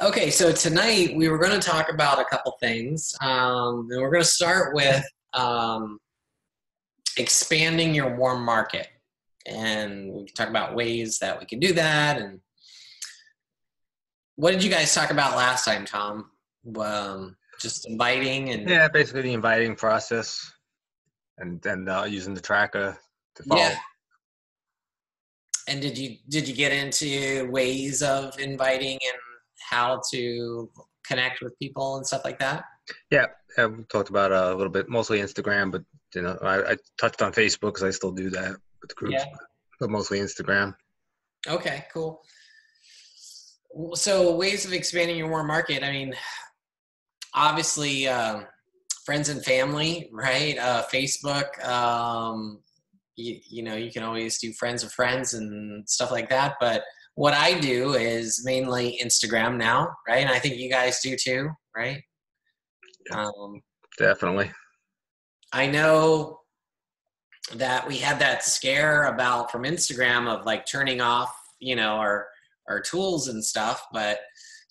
Okay, so tonight we were going to talk about a couple things. And we're going to start with um, expanding your warm market. And we can talk about ways that we can do that. And what did you guys talk about last time, Tom? Just inviting and Yeah, basically the inviting process and then using the tracker to yeah. follow. And did you get into ways of inviting and how to connect with people and stuff like that? Yeah, we talked about a little bit, mostly Instagram, but I touched on Facebook because I still do that with the Yeah. groups, but mostly Instagram. Okay, cool. So ways of expanding your warm market. I mean, obviously, friends and family, right? Facebook. You can always do friends of friends and stuff like that. But what I do is mainly Instagram now, right? And I think you guys do too, right? Yeah, Um, definitely. I know that we had that scare about from Instagram of like turning off, our tools and stuff, but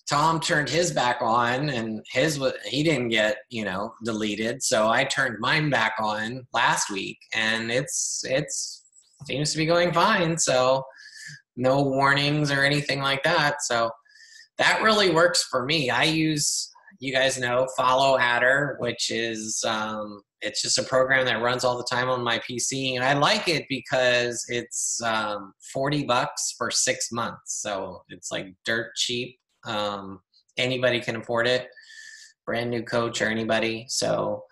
Tom turned his back on and he didn't get, deleted. So I turned mine back on last week and it's seems to be going fine. So no warnings or anything like that. So that really works for me. I use, you guys know, Follow Adder, which is it's just a program that runs all the time on my PC, and I like it because it's $40 for 6 months, so it's like dirt cheap. Anybody can afford it, brand new coach or anybody. So,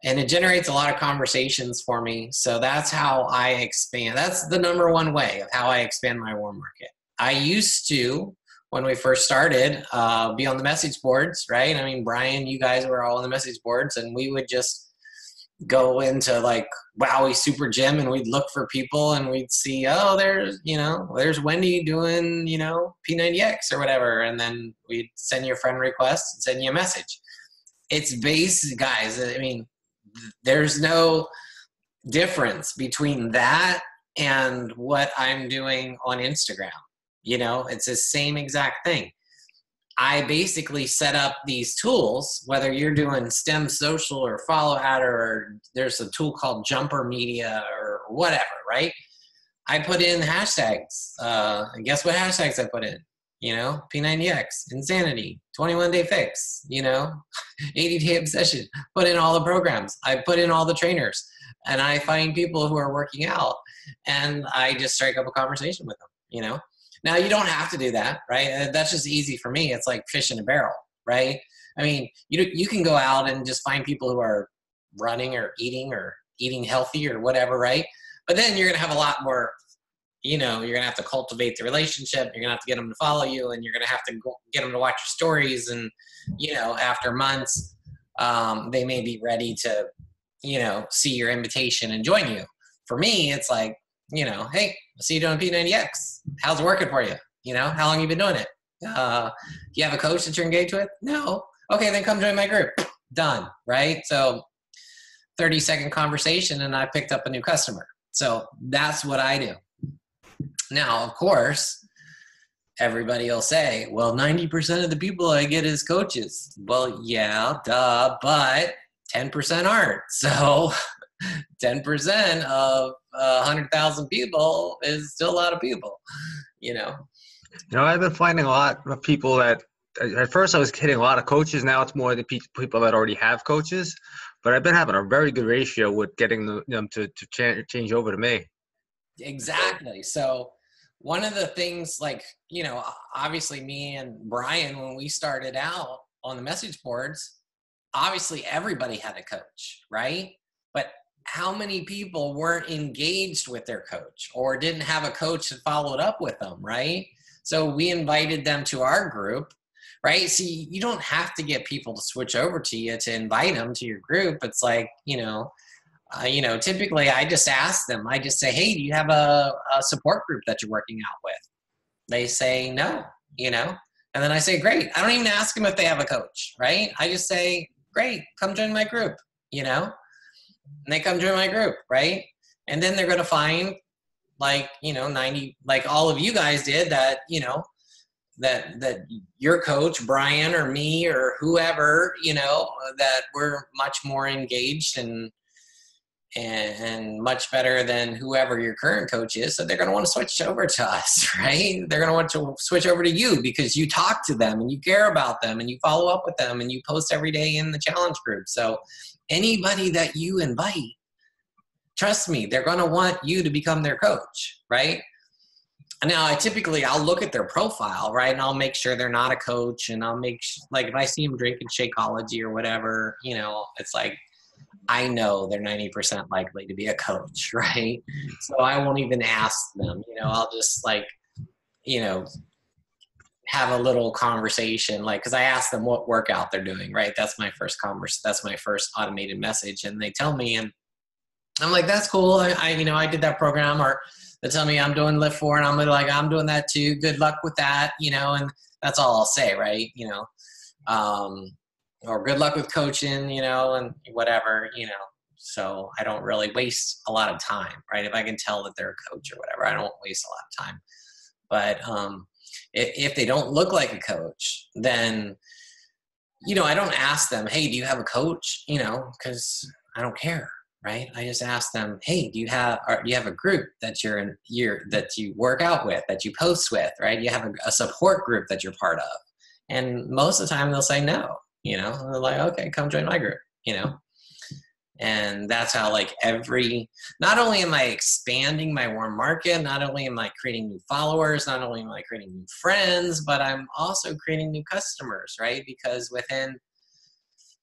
and it generates a lot of conversations for me. So that's how I expand. That's the number one way of how I expand my warm market. I used to, when we first started, be on the message boards, right? I mean, Brian, you guys were all on the message boards, and we would just go into like Wowie Super Gym, and we'd look for people, and we'd see, oh, there's Wendy doing, P90X or whatever, and then we'd send you a friend request and send you a message. It's base, guys. I mean, there's no difference between that and what I'm doing on Instagram. It's the same exact thing. I basically set up these tools, whether you're doing STEM Social or Follow Adder, or there's a tool called Jumper Media or whatever, right? I put in hashtags. And guess what hashtags I put in? P90X, Insanity, 21-day fix, 80-day obsession. Put in all the programs. I put in all the trainers. And I find people who are working out, and I just strike up a conversation with them. Now, you don't have to do that, right? That's just easy for me. It's like fish in a barrel, right? I mean, you can go out and just find people who are running or eating healthy or whatever, right? But then you're going to have a lot more, you're going to have to cultivate the relationship. You're going to have to get them to follow you, and you're going to have to get them to watch your stories. And, after months, they may be ready to, see your invitation and join you. For me, it's like, hey, I see you doing P90X. How's it working for you? How long you been doing it? Do you have a coach that you're engaged with? No. Okay, then come join my group. Done, right? So 30-second conversation, and I picked up a new customer. So that's what I do. Now, of course, everybody will say, well, 90% of the people I get is coaches. Well, yeah, duh, but 10% aren't. So 10% of 100,000 people is still a lot of people, I've been finding a lot of people that at first I was hitting a lot of coaches. Now it's more the people that already have coaches. But I've been having a very good ratio with getting them to change over to me. Exactly. So one of the things, like, obviously me and Brian, when we started out on the message boards, obviously everybody had a coach, right? But how many people weren't engaged with their coach or didn't have a coach that followed up with them, right? So we invited them to our group, right? See, you don't have to get people to switch over to you to invite them to your group. It's like, typically I just ask them, I just say, hey, do you have a support group that you're working out with? They say no, and then I say, great. I don't even ask them if they have a coach, right? I just say, great, come join my group, and they come join my group, right? And then they're going to find 90, like all of you guys did that, that your coach, Brian, or me, or whoever, that we're much more engaged and much better than whoever your current coach is. So they're going to want to switch over to us, right? They're going to want to switch over to you because you talk to them and you care about them and you follow up with them and you post every day in the challenge group. So anybody that you invite, trust me, they're going to want you to become their coach, right? Now, I'll look at their profile, right? And I'll make sure they're not a coach. And I'll like, if I see them drinking Shakeology or whatever, it's like, I know they're 90% likely to be a coach, right? So I won't even ask them, I'll just have a little conversation, like, cause I ask them what workout they're doing, right? That's my first that's my first automated message. And they tell me, and I'm like, that's cool. I did that program, or they tell me I'm doing Lift 4 and I'm like, I'm doing that too. Good luck with that, and that's all I'll say, right? Or good luck with coaching, and whatever, so I don't really waste a lot of time, right? If I can tell that they're a coach or whatever, I don't waste a lot of time. But if they don't look like a coach, then, I don't ask them, hey, do you have a coach? Because I don't care, right? I just ask them, hey, do you have a group that that you work out with, that you post with, right? You have a support group that you're part of. And most of the time they'll say no. They're like, okay, come join my group, and that's how not only am I expanding my warm market, not only am I creating new followers, not only am I creating new friends, but I'm also creating new customers, right? Because within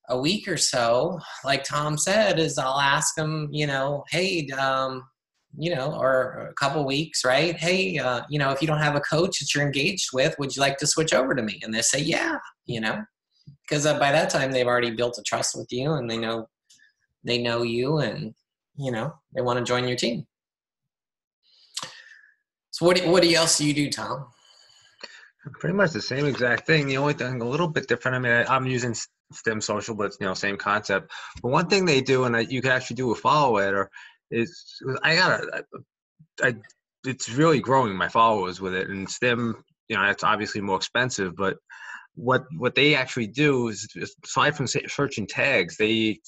a week or so, like Tom said, is I'll ask them, hey, or a couple weeks, right? Hey, if you don't have a coach that you're engaged with, would you like to switch over to me? And they say, yeah, because by that time they've already built a trust with you and they know you and, they want to join your team. So what else do you do, Tom? Pretty much the same exact thing. The only thing a little bit different, I mean, I'm using STEM Social, but it's, same concept. But one thing they do, and you can actually do a follow letter, is it's really growing my followers with it. And STEM, it's obviously more expensive, but what they actually do is, aside from searching tags, they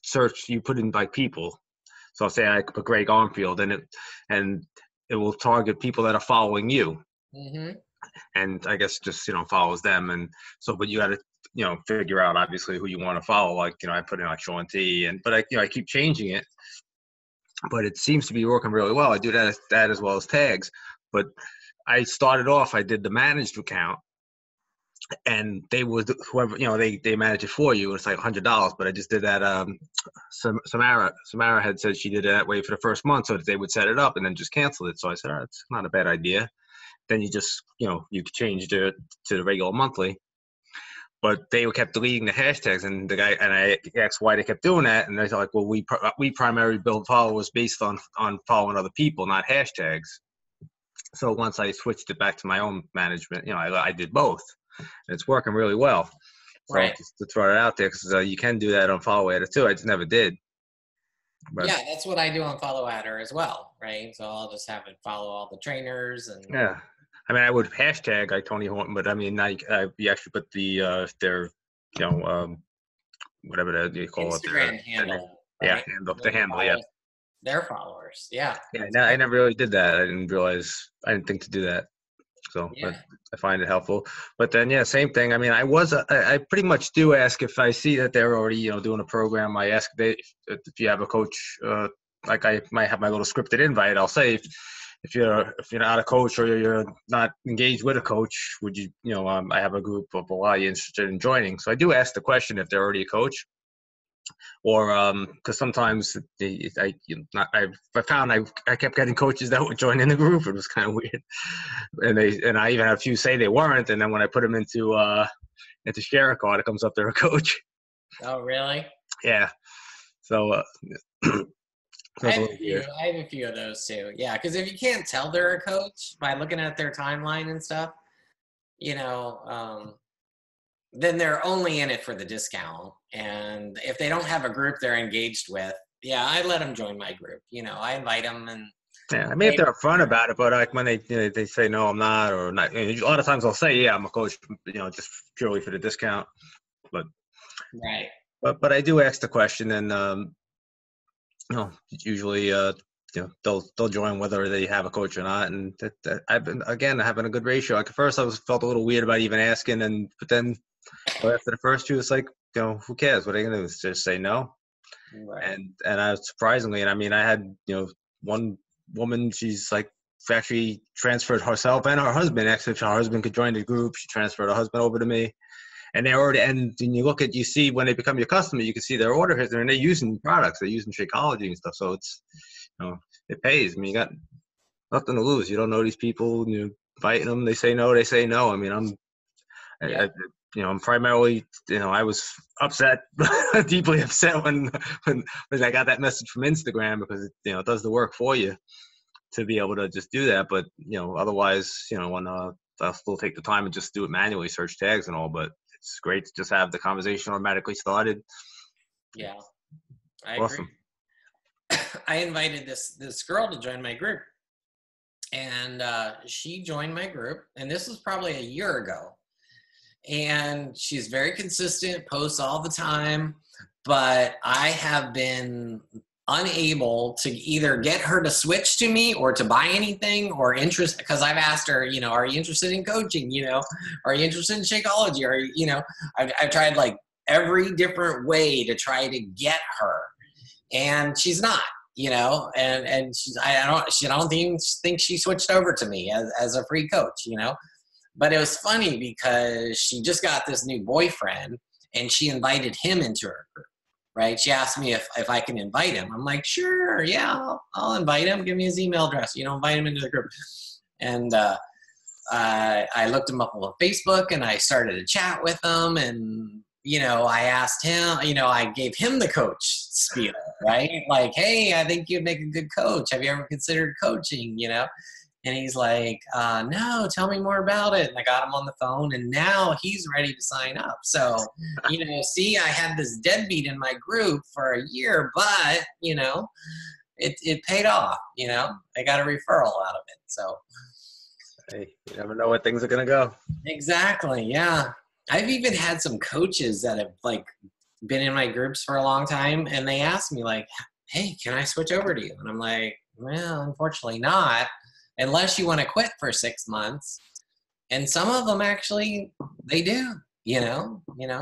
search, you put in like people. So I'll say I put Greg Armfield, and it will target people that are following you. Mm-hmm. And I guess just follows them. And so, but you got to figure out obviously who you want to follow. Like I put in like Sean T, but I keep changing it. But it seems to be working really well. I do that as well as tags. But I started off, I did the managed account, and they would, whoever they manage it for you. It's like $100, but I just did that. Samara had said she did it that way for the first month, so that they would set it up and then just cancel it. So I said, oh, it's not a bad idea. Then you just you could change to the regular monthly. But they kept deleting the hashtags, and I asked why they kept doing that, and they're like, well, we primarily build followers based on following other people, not hashtags. So once I switched it back to my own management, I did both. And it's working really well. So right. Just to throw it out there, because you can do that on Follow Adder too. I just never did. But yeah, that's what I do on Follow Adder as well, right? So I'll just have it follow all the trainers and. Yeah, I mean, I would hashtag like Tony Horton, but I mean, you actually put the their whatever you call Instagram it, handle. Right? Yeah, the handle, yeah. Their followers, yeah. Yeah, I never really did that. I didn't think to do that. So, yeah. But I find it helpful. But then, yeah, same thing. I mean, I pretty much do ask if I see that they're already, doing a program. I ask if you have a coach, like I might have my little scripted invite. I'll say if you're not a coach or you're not engaged with a coach, would you, I have a group of are you interested in joining? So I do ask the question if they're already a coach. Or because sometimes I found I kept getting coaches that would join in the group. It was kind of weird, and I even had a few say they weren't, and then when I put them into share a card, it comes up they're a coach. Oh, really? Yeah. So I have a few of those too. Yeah, because if you can't tell they're a coach by looking at their timeline and stuff, then they're only in it for the discount. And if they don't have a group they're engaged with, yeah, I let them join my group. I invite them, and Yeah, I mean, if they're upfront about it, but like when they say no, I'm not, or not. A lot of times I'll say, yeah, I'm a coach, just purely for the discount. But Right. but I do ask the question, and usually they'll join whether they have a coach or not, and I've been again having a good ratio. Like at first I felt a little weird about even asking, but then after the first two, it's like, who cares? What are they gonna do? Just say no? Right. And I surprisingly, and I mean, I had one woman, she's like actually transferred herself and her husband. Actually, if her husband could join the group, she transferred her husband over to me. And they already, and you see when they become your customer, you can see their order history, and they're using products, they're using Shakeology and stuff. So it's, it pays. I mean, you got nothing to lose. You don't know these people. You inviting them, they say no, they say no. I mean, Yeah. I'm primarily, I was upset, deeply upset when I got that message from Instagram, because it does the work for you to be able to just do that. But otherwise, when I'll still take the time and just do it manually, search tags and all. But it's great to just have the conversation automatically started. Yeah. I Awesome. agree. I invited this girl to join my group, and she joined my group, and this was probably a year ago. And she's very consistent, posts all the time, but I have been unable to either get her to switch to me or to buy anything or interest, because I've asked her, are you interested in coaching? Are you interested in Shakeology? I've tried like every different way to try to get her, and she's not, and she's, I don't think she switched over to me as a free coach, But it was funny because she just got this new boyfriend, and she invited him into her group, right? She asked me if I can invite him. I'm like, sure, yeah, I'll invite him. Give me his email address, invite him into the group. And I looked him up on Facebook, and I started to chat with him, and I asked him, I gave him the coach spiel, right? Like, hey, I think you'd make a good coach. Have you ever considered coaching, And he's like, no, tell me more about it. And I got him on the phone, and now he's ready to sign up. So, see, I had this deadbeat in my group for a year, but, it paid off, I got a referral out of it. So, Hey, you never know where things are going to go. exactly. Yeah. I've even had some coaches that have been in my groups for a long time, and they ask me hey, can I switch over to you? And I'm like, well, unfortunately not, unless you want to quit for 6 months. And some of them actually, they do,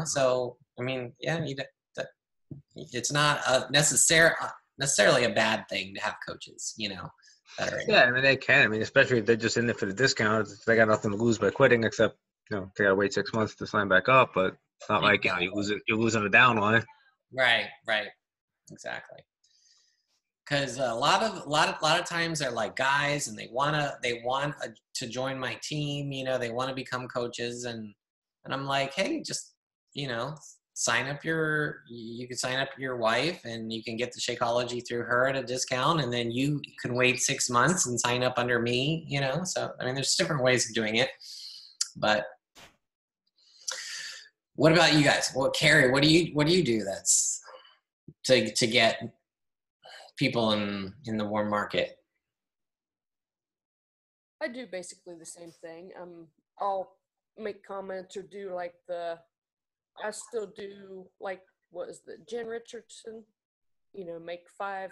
so, I mean, yeah, it's not necessarily a bad thing to have coaches, that are in Yeah, I mean, they can. I mean, especially if they're just in it for the discount. They got nothing to lose by quitting, except, they got to wait 6 months to sign back up. But it's not like, you're losing a downline. Right, exactly. Because a lot of times they're like guys, and they want to join my team. They want to become coaches, and I'm like, hey, just sign up you can sign up your wife, and you can get the Shakeology through her at a discount, and then you can wait 6 months and sign up under me. So I mean, there's different ways of doing it. But what about you guys? Well, Carrie, what do you do that's to get people in the warm market? I do basically the same thing. I'll make comments or do I still do what is the Jen Richardson? Make 5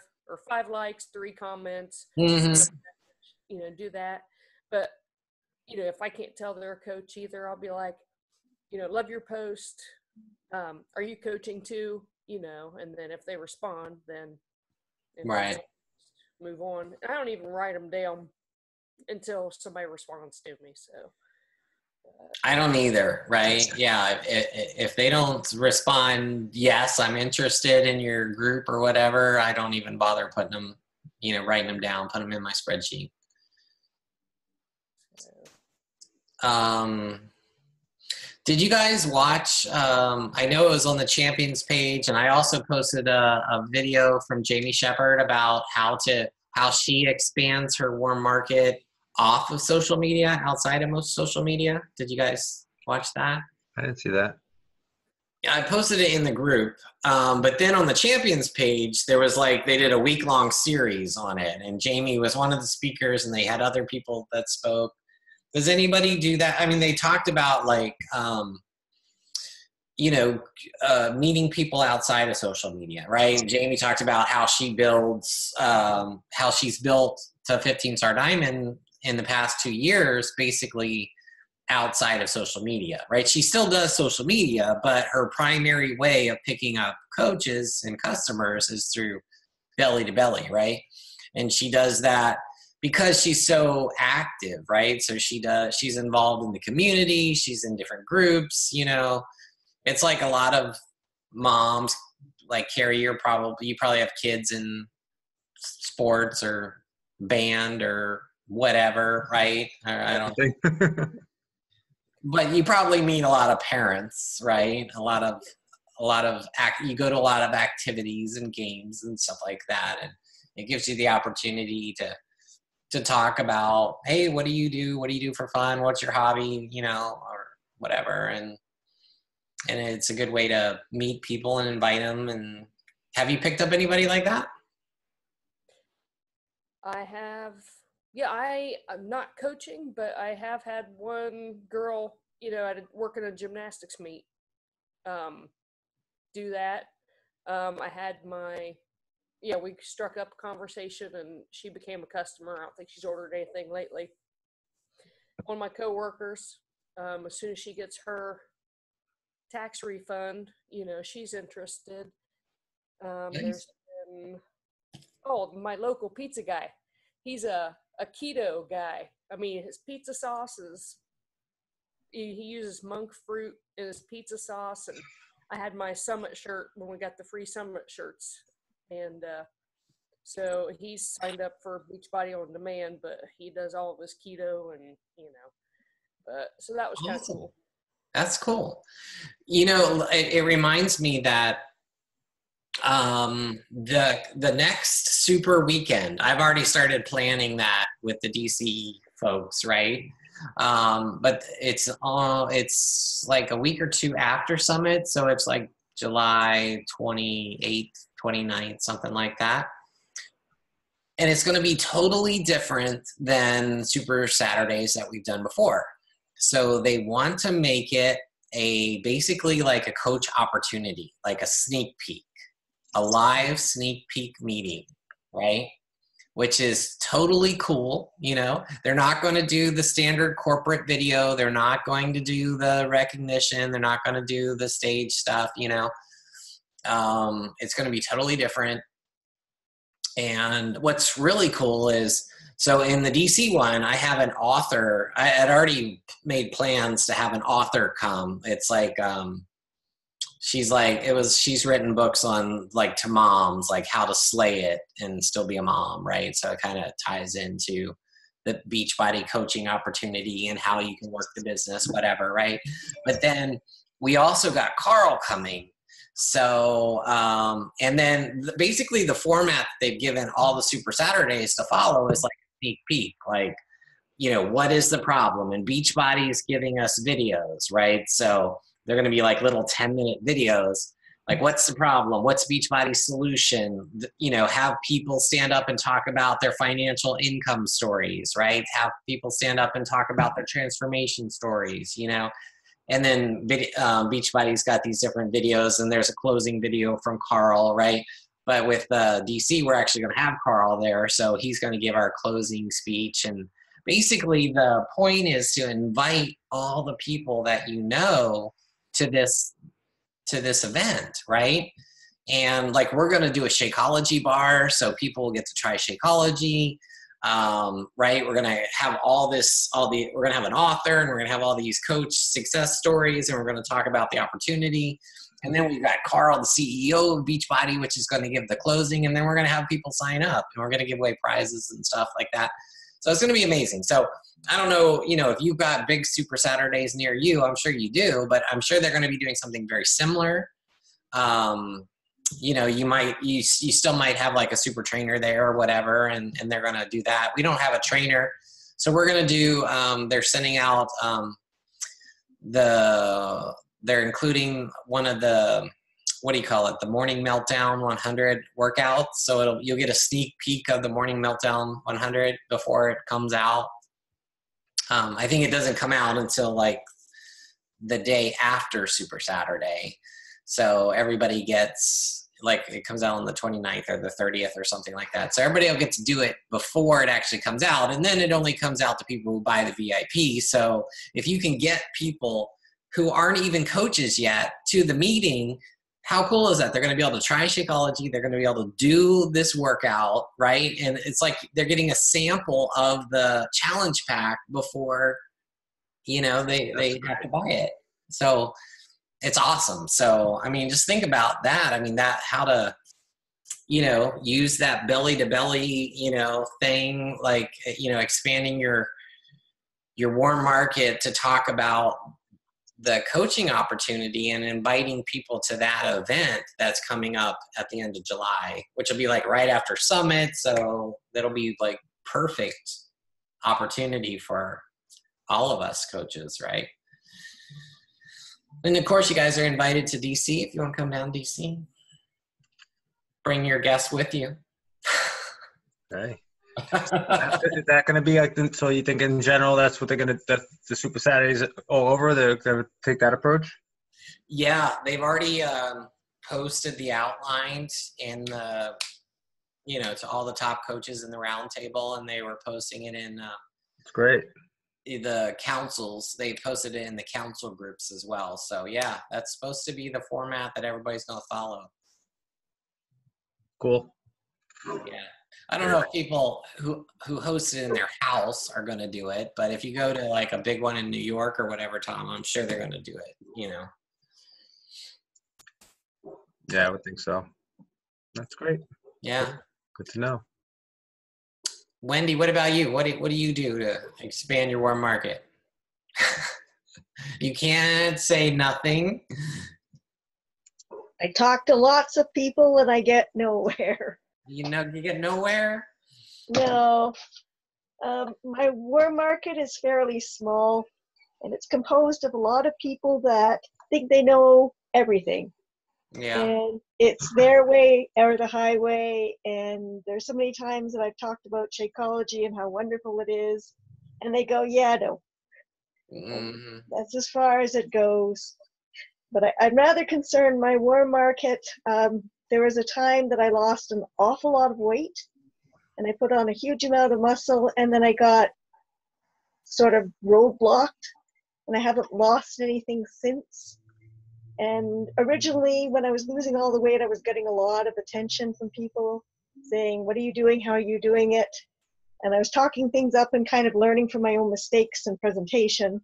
likes, 3 comments. Mm-hmm. Do that. But if I can't tell they're a coach either, I'll be like, love your post. Are you coaching too? And then if they respond, then right, move on. I don't even write them down until somebody responds to me. So I don't either. Right? Yeah. If they don't respond, yes, I'm interested in your group or whatever, I don't even bother putting them, writing them down, put them in my spreadsheet. Did you guys watch, I know it was on the Champions page, and I also posted a video from Jamie Shepard about how she expands her warm market off of social media, outside of most social media. Did you guys watch that? I didn't see that. I posted it in the group, but then on the champions page, there was like, they did a week-long series on it, and Jamie was one of the speakers, and they had other people that spoke. Does anybody do that? I mean, they talked about like, meeting people outside of social media, right? Jamie talked about how she builds, how she's built to 15 Star Diamond in the past 2 years, basically outside of social media, right? She still does social media, but her primary way of picking up coaches and customers is through belly to belly, right? And she does that because she's so active, right? So she's involved in the community, she's in different groups, It's like a lot of moms, like Carrie, you probably have kids in sports or band or whatever, right? I don't think. But you probably meet a lot of parents, right? You go to a lot of activities and games and stuff like that, and it gives you the opportunity to talk about, hey, what do you do? What do you do for fun? What's your hobby? Or whatever, and it's a good way to meet people and invite them. And have you picked up anybody like that? I have. Yeah, I'm not coaching, but I have had one girl, at working a gymnastics meet, do that. I had we struck up a conversation and she became a customer. I don't think she's ordered anything lately. One of my coworkers, as soon as she gets her tax refund, she's interested. Nice. There's been, my local pizza guy. He's a keto guy. I mean, his pizza sauce he uses monk fruit in his pizza sauce. And I had my Summit shirt when we got the free Summit shirts. And so he's signed up for Beachbody On Demand, but he does all of his keto and, but so that was kind of cool. That's cool. It reminds me that the next super weekend, I've already started planning that with the DC folks, right? But it's like a week or two after Summit, so it's like July 28th, 29th, something like that. And it's going to be totally different than Super Saturdays that we've done before. So they want to make it basically like a coach opportunity, like a sneak peek. A live sneak peek meeting, right? Which is totally cool. They're not going to do the standard corporate video. They're not going to do the recognition. They're not going to do the stage stuff. It's going to be totally different. And what's really cool is, so in the DC one, I have an author. I had already made plans to have an author come. It's like, she's written books on like to moms, like how to slay it and still be a mom, right? So it kind of ties into the Beachbody coaching opportunity and how you can work the business, whatever, right? But then we also got Carl coming. So, and then basically the format they've given all the Super Saturdays to follow is like a sneak peek, like, what is the problem? And Beachbody is giving us videos, right? So they're going to be like little 10-minute videos. Like, what's the problem? What's Beachbody's solution? Have people stand up and talk about their financial income stories, right? Have people stand up and talk about their transformation stories, And then Beachbody's got these different videos, and there's a closing video from Carl, right? But with DC, we're actually going to have Carl there. So he's going to give our closing speech. And basically the point is to invite all the people that to this event, right? And like, we're going to do a Shakeology bar, so people will get to try Shakeology, right? We're going to have we're going to have an author, and we're going to have all these coach success stories, and we're going to talk about the opportunity. And then we've got Carl, the CEO of Beachbody, which is going to give the closing, and then we're going to have people sign up, and we're going to give away prizes and stuff like that. So it's going to be amazing. So I don't know, if you've got big Super Saturdays near you, I'm sure you do, but I'm sure they're going to be doing something very similar. You still might have like a super trainer there or whatever, and they're going to do that. We don't have a trainer. So we're going to do, they're sending out the they're including one of the, what do you call it? The Morning Meltdown 100 workouts. So you'll get a sneak peek of the Morning Meltdown 100 before it comes out. I think it doesn't come out until like the day after Super Saturday. So everybody gets, like, it comes out on the 29th or the 30th or something like that. So everybody will get to do it before it actually comes out. And then it only comes out to people who buy the VIP. So if you can get people who aren't even coaches yet to the meeting, how cool is that? They're going to be able to try Shakeology. They're going to be able to do this workout, right? And it's like they're getting a sample of the challenge pack before, they have to buy it. So it's awesome. So, I mean, just think about that. I mean, how to, use that belly to belly, thing, like, expanding your warm market to talk about the coaching opportunity and inviting people to that event that's coming up at the end of July, which will be like right after Summit. So that'll be like perfect opportunity for all of us coaches, right? And of course, you guys are invited to DC if you want to come down to DC. Bring your guests with you. Okay. Is that going to be like, so you think in general that's what they're going to, the Super Saturdays all over, they're going to take that approach? Yeah, they've already posted the outlines in the, to all the top coaches in the roundtable, and they were posting it in It's great. The councils. They posted it in the council groups as well. So yeah, that's supposed to be the format that everybody's going to follow. Cool. Yeah. I don't know if people who host it in their house are going to do it, but if you go to like a big one in New York or whatever, Tom, I'm sure they're going to do it, Yeah, I would think so. That's great. Yeah. Good to know. Wendy, what about you? What do you do to expand your warm market? You can't say nothing. I talk to lots of people and I get nowhere. You get nowhere? No. My warm market is fairly small, and it's composed of a lot of people that think they know everything. Yeah. And it's their way or the highway. And there's so many times that I've talked about Shakeology and how wonderful it is. And they go, yeah, no. Mm-hmm. That's as far as it goes. But I'm rather concerned my warm market. There was a time that I lost an awful lot of weight, and I put on a huge amount of muscle, and then I got sort of roadblocked, and I haven't lost anything since. And originally, when I was losing all the weight, I was getting a lot of attention from people saying, what are you doing? How are you doing it? And I was talking things up and kind of learning from my own mistakes and presentation.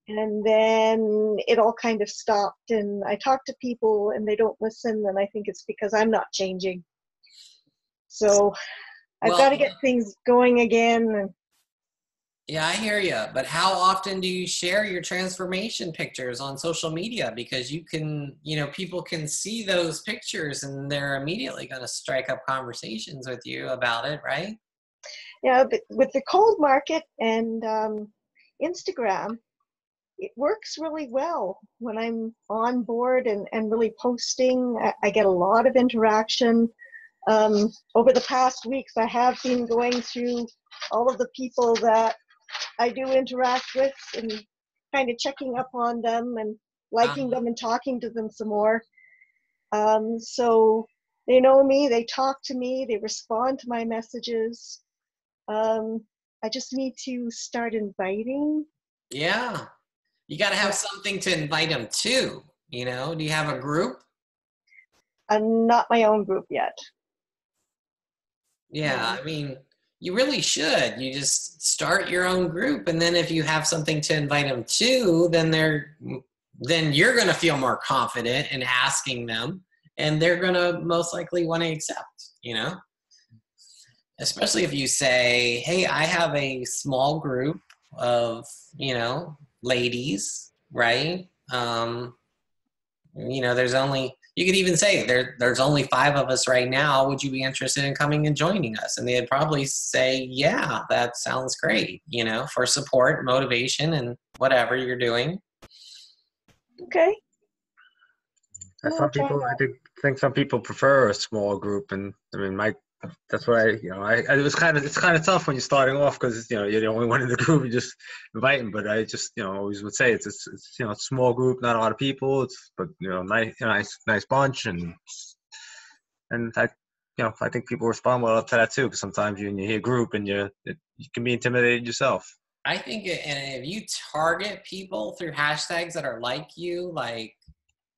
And then it all kind of stopped, and I talk to people and they don't listen, and I think it's because I'm not changing. So I've got to get things going again. Yeah, I hear you. But how often do you share your transformation pictures on social media? Because you can, people can see those pictures and they're immediately going to strike up conversations with you about it, right? Yeah, but with the cold market and Instagram, it works really well when I'm on board and really posting. I get a lot of interaction. Over the past weeks, I have been going through all of the people that I do interact with and kind of checking up on them and liking them and talking to them some more. So they know me, they talk to me, they respond to my messages. I just need to start inviting. Yeah. You got to have something to invite them to, Do you have a group? Not my own group yet. Yeah, I mean, you really should. You just start your own group, and then if you have something to invite them to, then you're going to feel more confident in asking them, and they're going to most likely want to accept, Especially if you say, hey, I have a small group of, ladies, right? You could even say there's only 5 of us right now. Would you be interested in coming and joining us? And they'd probably say, yeah, that sounds great, for support, motivation, and whatever you're doing. Okay. Oh, Some I'll try people, I that. think some people prefer a small group, and I mean, that's what it was it's kind of tough when you're starting off because you're the only one in the group, you just inviting. But I just always would say it's a small group, not a lot of people, but nice bunch, and I think people respond well to that too, because sometimes you hear group and you can be intimidated yourself. I think, and if you target people through hashtags that are like you, like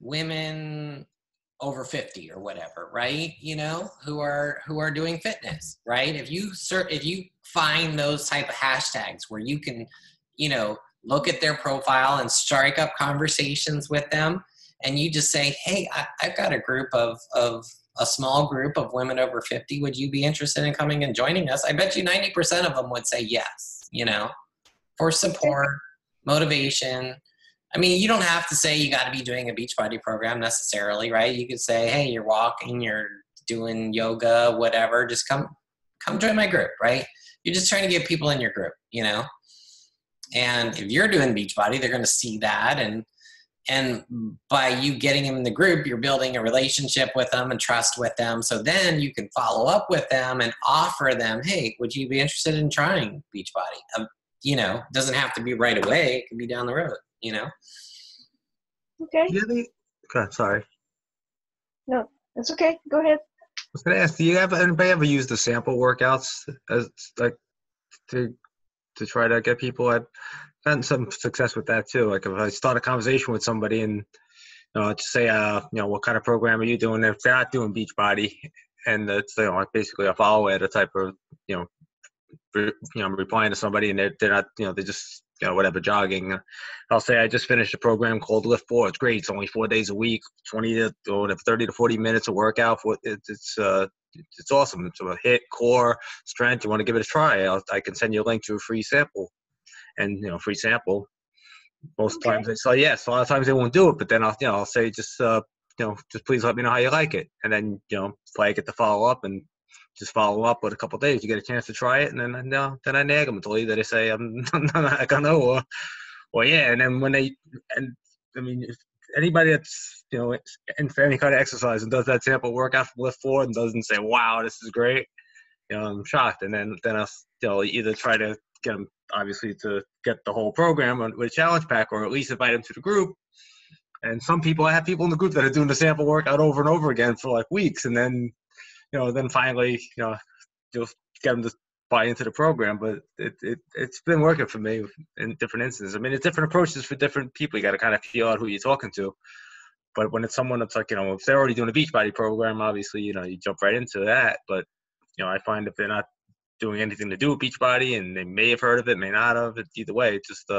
women over 50 or whatever, right? Who are doing fitness, right? If you find those type of hashtags where you can, look at their profile and strike up conversations with them, and you just say, hey, I've got a group of a small group of women over 50. Would you be interested in coming and joining us? I bet you 90% of them would say yes, for support, motivation. I mean, you don't have to say you got to be doing a Beachbody program necessarily, right? You could say, hey, you're walking, you're doing yoga, whatever. Just come join my group, right? You're just trying to get people in your group, And if you're doing Beachbody, they're going to see that, and by you getting them in the group, you're building a relationship with them and trust with them. So then you can follow up with them and offer them, hey, would you be interested in trying Beachbody? Doesn't have to be right away. It can be down the road, Okay. Okay, sorry. No, that's okay. Go ahead. I was gonna ask, anybody ever use the sample workouts as like to try to get people? I've gotten some success with that too. Like if I start a conversation with somebody and just say, what kind of program are you doing? If they're not doing Beachbody, and it's basically a follow it, a type of I'm replying to somebody and they're not, they're just whatever, jogging. I'll say I just finished a program called Lift 4. It's great. It's only 4 days a week, 30 to 40 minutes of workout. It's awesome. It's a hit, core, strength. You want to give it a try? I can send you a link to a free sample, and free sample. Most times they say yes. A lot of times they won't do it, but then I'll say just please let me know how you like it, and then if I get to follow up and just follow up with a couple of days, you get a chance to try it, and then I nag them until either they say I'm not gonna, or yeah, and then I mean, if anybody that's in for any kind of exercise and does that sample workout from Lift 4 and doesn't say, wow, this is great, I'm shocked, and then I'll either try to get them obviously to get the whole program with a challenge pack, or at least invite them to the group. And I have people in the group that are doing the sample workout over and over again for like weeks, and then then finally, you'll get them to buy into the program. But it's been working for me in different instances. I mean, it's different approaches for different people. You got to kind of feel out who you're talking to. But when it's someone that's like, if they're already doing a Beachbody program, obviously, you jump right into that. But, I find if they're not doing anything to do with Beachbody and they may have heard of it, may not have, either way, it's just,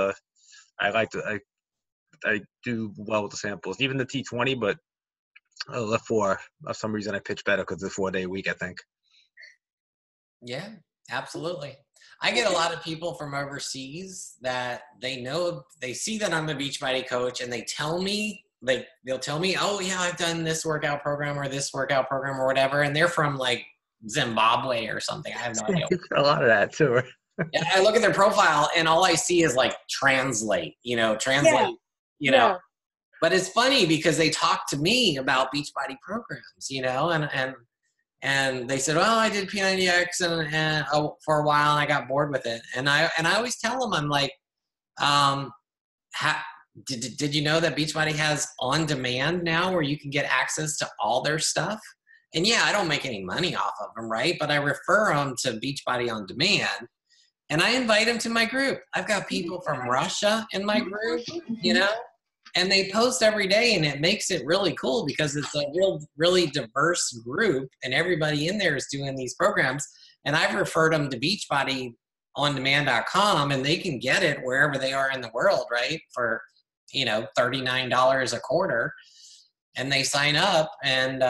I do well with the samples, even the T20, but Lift 4, for some reason I pitch better because it's a 4-day week, I think. Yeah, absolutely. I get a lot of people from overseas that they see that I'm a Beachbody coach, and they tell me, they'll tell me, oh yeah, I've done this workout program or this workout program or whatever, and they're from like Zimbabwe or something. I have no idea. A lot of that too. Yeah, I look at their profile and all I see is like translate. Yeah. But it's funny because they talk to me about Beachbody programs, and they said, "Oh, I did P90X and for a while, and I got bored with it." And I always tell them, I'm like, did you know that Beachbody has on demand now, where you can get access to all their stuff? And yeah, I don't make any money off of them, right? But I refer them to Beachbody on demand, and I invite them to my group. I've got people from Russia in my group, and they post every day, and it makes it really cool because it's a really diverse group, and everybody in there is doing these programs. And I've referred them to BeachbodyOnDemand.com, and they can get it wherever they are in the world, right? For, $39 a quarter, and they sign up, and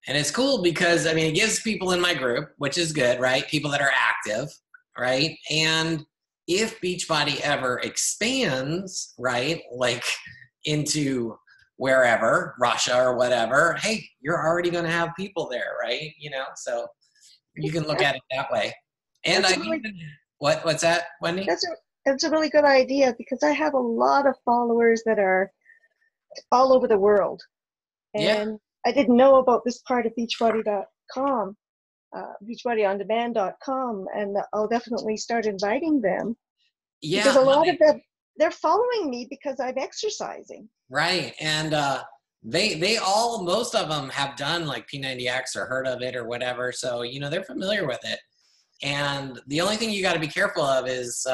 it's cool because, I mean, it gives people in my group, which is good, right? People that are active, right? And if Beachbody ever expands, right, like into wherever, Russia or whatever, hey, you're already going to have people there, right? So you can look at it that way. And what's that, Wendy? That's a really good idea, because I have a lot of followers that are all over the world. Yeah. And I didn't know about this part of Beachbody.com, beachbodyondemand.com, and I'll definitely start inviting them because Yeah. a lot of them, they're following me because I'm exercising. Right. And most of them have done like P90X or heard of it or whatever. So, they're familiar with it. And the only thing you got to be careful of is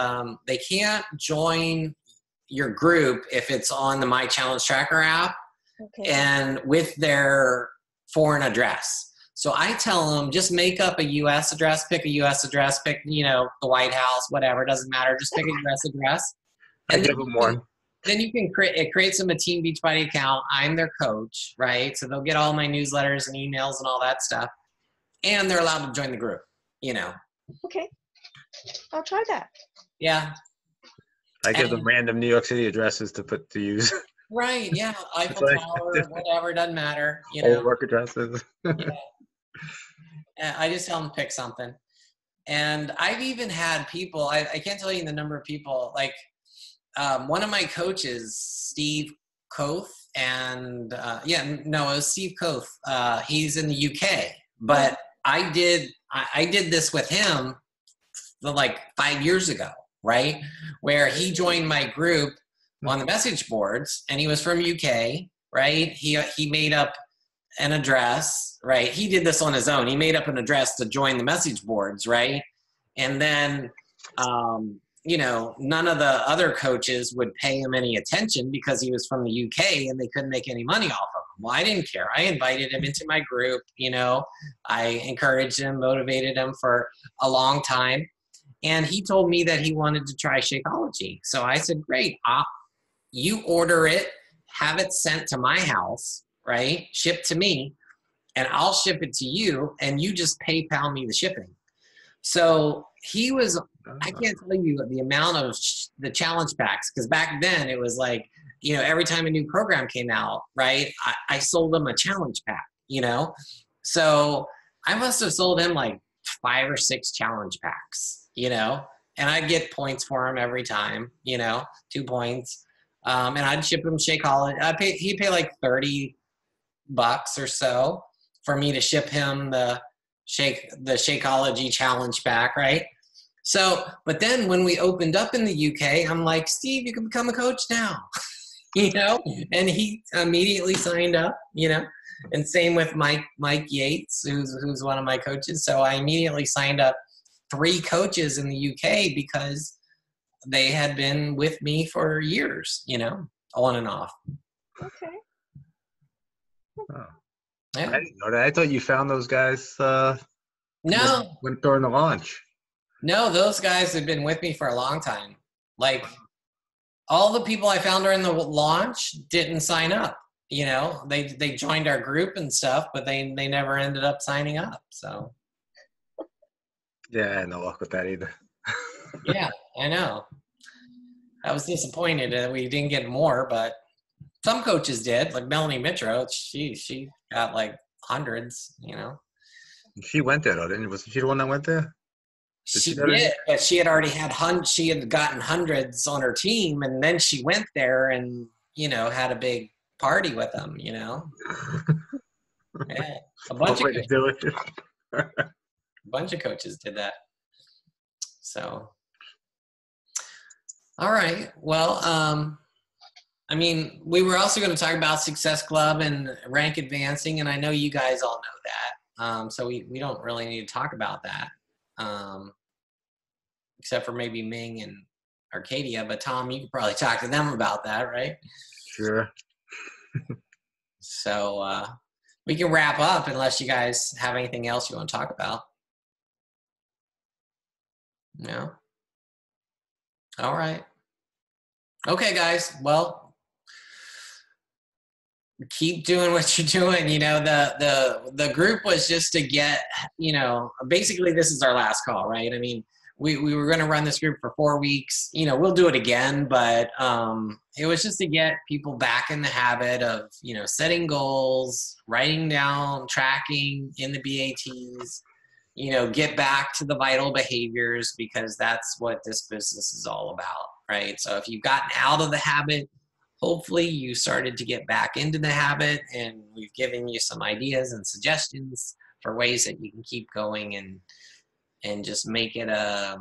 they can't join your group if it's on the My Challenge Tracker app and with their foreign address. So I tell them, just make up a U.S. address, pick a U.S. address, pick, the White House, whatever, doesn't matter. Just pick a U.S. address. I give them one. Then you can create them a Team Beachbody account. I'm their coach, right? So they'll get all my newsletters and emails and all that stuff. And they're allowed to join the group, Okay. I'll try that. Yeah. I give them random New York City addresses to use. Right, yeah. Eiffel Tower, whatever, doesn't matter. Old work addresses. Yeah. I just tell them to pick something. And I've even had people, I can't tell you the number of people, like one of my coaches, Steve Koth, and it was Steve Koth. He's in the UK, but I did this with him like 5 years ago, right? Where he joined my group on the message boards, and he was from UK, right? He made up an address, right? He did this on his own. He made up an address to join the message boards, right? And then, none of the other coaches would pay him any attention because he was from the UK and they couldn't make any money off of him. Well, I didn't care. I invited him into my group, I encouraged him, motivated him for a long time. And he told me that he wanted to try Shakeology. So I said, great, you order it, have it sent to my house, right? Shipped to me, and I'll ship it to you, and you just PayPal me the shipping. So he was, I can't tell you the amount of the challenge packs, because back then it was like, every time a new program came out, right, I sold him a challenge pack, So I must have sold him like 5 or 6 challenge packs, and I get points for him every time, 2 points. And I'd ship him Shakeology. He'd pay like $30 or so for me to ship him the Shakeology challenge pack, right? So, but then when we opened up in the UK, I'm like, Steve, you can become a coach now, and he immediately signed up, and same with Mike Yates, who's one of my coaches. So I immediately signed up 3 coaches in the UK because they had been with me for years, on and off. Okay. Oh. Yeah. I didn't know that. I thought you found those guys No, during the launch. No, those guys have been with me for a long time. Like all the people I found during the launch didn't sign up. They joined our group and stuff, but they never ended up signing up. So yeah, I had no luck with that either. yeah, I know. I was disappointed that we didn't get more, but some coaches did. Like Melanie Mitro, she got like hundreds. She went there though, didn't she? Wasn't she the one that went there? She did, but she had already she had gotten hundreds on her team, and then she went there and had a big party with them. Yeah, a bunch of coaches did that. So, all right. Well, we were also going to talk about Success Club and rank advancing, and I know you guys all know that. So we don't really need to talk about that. Except for maybe Ming and Arcadia, but Tom, you could probably talk to them about that, right? Sure. So we can wrap up unless you guys have anything else you want to talk about. No? All right. Okay, guys. Well, keep doing what you're doing. The group was just to get, basically this is our last call, right? We were going to run this group for 4 weeks. We'll do it again, but it was just to get people back in the habit of, setting goals, writing down, tracking in the BATs, get back to the vital behaviors, because that's what this business is all about, right? So if you've gotten out of the habit hopefully you started to get back into the habit, and we've given you some ideas and suggestions for ways that you can keep going and just make it a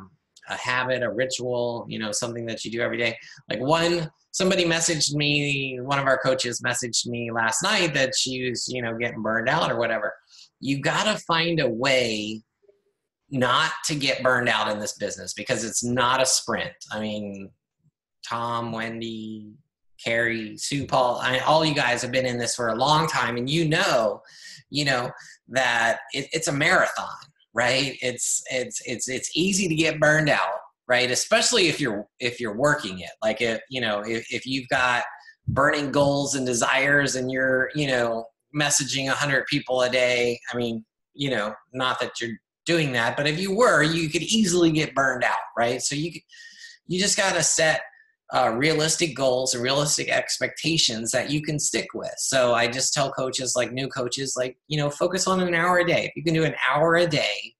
habit, a ritual, you know, something that you do every day. Like somebody messaged me, one of our coaches messaged me last night that she was, you know, getting burned out or whatever. You got to find a way not to get burned out in this business, because it's not a sprint. I mean, Tom, Wendy, Carrie, Sue, Paul, all you guys have been in this for a long time, and you know that it's a marathon, right? It's easy to get burned out, right? Especially if you're working it. Like if you've got burning goals and desires and you're, you know, messaging 100 people a day. I mean, you know, not that you're doing that, but if you were, you could easily get burned out, right? So you just got to set realistic goals and realistic expectations that you can stick with. So I just tell coaches, like new coaches, like, you know, focus on an hour a day. If you can do an hour a day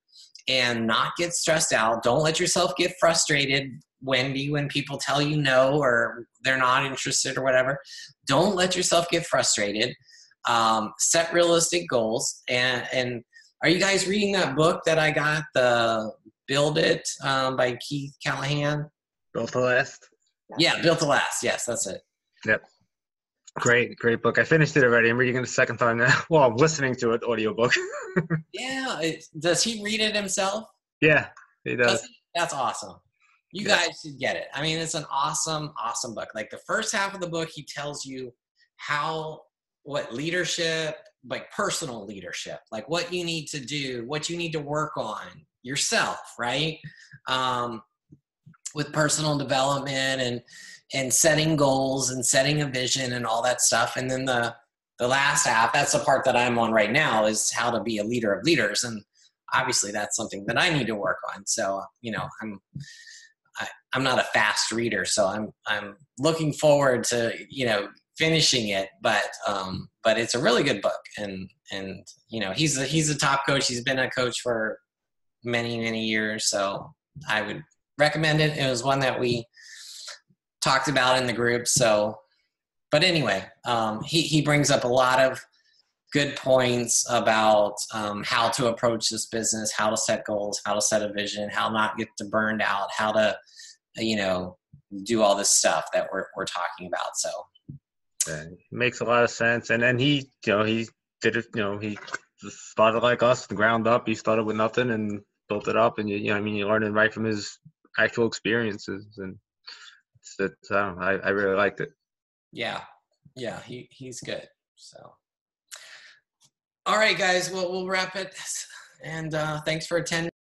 and not get stressed out, don't let yourself get frustrated, Wendy, when people tell you no or they're not interested or whatever. Don't let yourself get frustrated. Set realistic goals. And are you guys reading that book that I got, the Build It by Keith Callahan? Built to Last. Yeah, Built to Last. Yes, that's it. Yep. Great book. I finished it already. I'm reading it a second time now. Well, I'm listening to it, audiobook. Yeah. Does he read it himself? Yeah, he does. That's awesome. You guys should get it. I mean, it's an awesome, awesome book. Like the first half of the book, he tells you what leadership, like personal leadership, like what you need to do, what you need to work on yourself, right? With personal development and setting goals and setting a vision and all that stuff. And then the last half, that's the part that I'm on right now, is how to be a leader of leaders. And obviously that's something that I need to work on. So, you know, I'm not a fast reader, so I'm looking forward to, you know, finishing it, but it's a really good book. And you know, he's a top coach. He's been a coach for many, many years. So I would recommend it. It was one that we talked about in the group. So, but anyway, he brings up a lot of good points about how to approach this business, how to set goals, how to set a vision, how not get burned out, how to, you know, do all this stuff that we're talking about. So it makes a lot of sense. And then he did it, you know, he just started like us, the ground up. He started with nothing and built it up. And you know, I mean, you learned it right from his actual experiences, and I really liked it. Yeah, he's good. So, all right, guys, we'll wrap it. And thanks for attending.